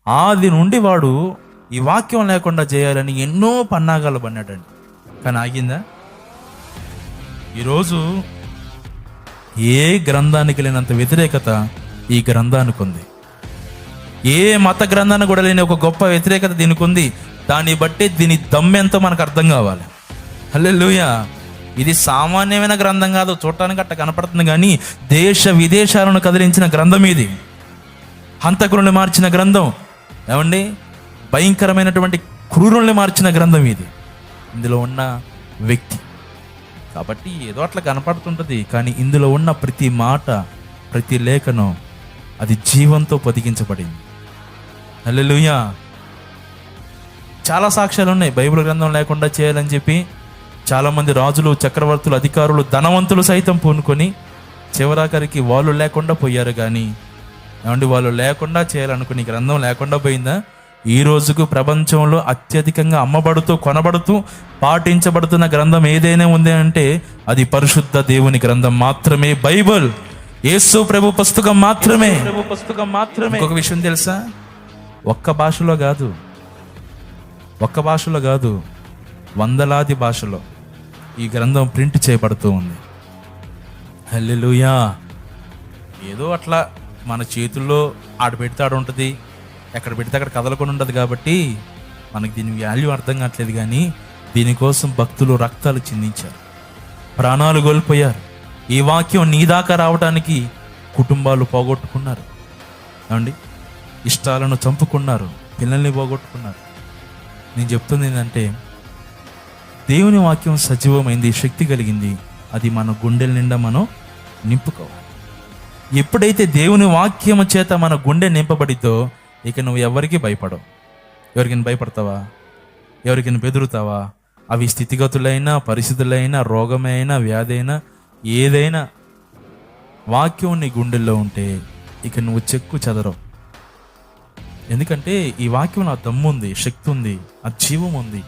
ఆది నుండి వాడు ఈ వాక్యం లేకుండా చేయాలని ఎన్నో పన్నాగాలు పన్నాడండి. కానీ ఆగిందా? ఈరోజు ఏ గ్రంథానికి లేనంత వ్యతిరేకత ఈ గ్రంథానికి ఉంది. ఏ మత గ్రంథానికి కూడా లేని ఒక గొప్ప వ్యతిరేకత దీనికి ఉంది. దాన్ని బట్టి దీని దమ్మెంతో మనకు అర్థం కావాలి. హల్లెలూయా. ఇది సామాన్యమైన గ్రంథం కాదు, చూడటానికి అట్ట కనపడుతుంది, కానీ దేశ విదేశాలను కదిలించిన గ్రంథం ఇది. హంతకులను మార్చిన గ్రంథం, ఏమండి, భయంకరమైనటువంటి క్రూరుల్ని మార్చిన గ్రంథం ఇది, ఇందులో ఉన్న వ్యక్తి. కాబట్టి ఏదో అట్లా కనపడుతుంటుంది, కానీ ఇందులో ఉన్న ప్రతి మాట, ప్రతి లేఖనం అది జీవంతో పొదిగించబడింది. హల్లెలూయా. చాలా సాక్ష్యాలు ఉన్నాయి బైబిల్ గ్రంథం లేకుండా చేయాలని చెప్పి. చాలామంది రాజులు, చక్రవర్తులు, అధికారులు, ధనవంతులు సైతం పూనుకొని చివరాఖరికి వాళ్ళు లేకుండా పోయారు. కానీ ఏమండి, వాళ్ళు లేకుండా చేయాలనుకుని గ్రంథం లేకుండా పోయిందా? ఈ రోజుకు ప్రపంచంలో అత్యధికంగా అమ్మబడుతూ, కొనబడుతూ, పాటించబడుతున్న గ్రంథం ఏదైనా ఉంది అంటే అది పరిశుద్ధ దేవుని గ్రంథం మాత్రమే, బైబిల్, యేసు ప్రభు పుస్తకం మాత్రమే. ఇంకొక విషయం తెలుసా? ఒక్క భాషలో కాదు, వందలాది భాషలో ఈ గ్రంథం ప్రింట్ చేయబడుతూ ఉంది. హల్లెలూయా. ఏదో అట్లా మన చేతుల్లో ఆడ పెడితే ఆడ ఉంటుంది, ఎక్కడ పెడితే అక్కడ కదలకుండా ఉంటుంది. కాబట్టి మనకి దీని వాల్యూ అర్థం కావట్లేదు. కానీ దీనికోసం భక్తులు రక్తాలు చిందించారు, ప్రాణాలు కోల్పోయారు. ఈ వాక్యం నీ దాకా రావడానికి కుటుంబాలు పోగొట్టుకున్నారు, ఏమండి, ఇష్టాలను చంపుకున్నారు, పిల్లల్ని పోగొట్టుకున్నారు. నేను చెప్తుంది ఏంటంటే, దేవుని వాక్యం సజీవమైంది, శక్తి కలిగింది. అది మన గుండెల నిండా మనం నింపుకోవాలి. ఎప్పుడైతే దేవుని వాక్యము చేత మన గుండె నింపబడితో ఇక నువ్వు ఎవరికి భయపడవు. ఎవరికైనా భయపడతావా? ఎవరికైనా బెదురుతావా? అవి స్థితిగతులైనా, పరిస్థితులైనా, రోగమైనా, వ్యాధి అయినా, ఏదైనా వాక్యం నీ గుండెల్లో ఉంటే ఇక నువ్వు చెక్కు చెదరవు. ఎందుకంటే ఈ వాక్యం నా దమ్ము ఉంది, శక్తి ఉంది, ఆ జీవం ఉంది.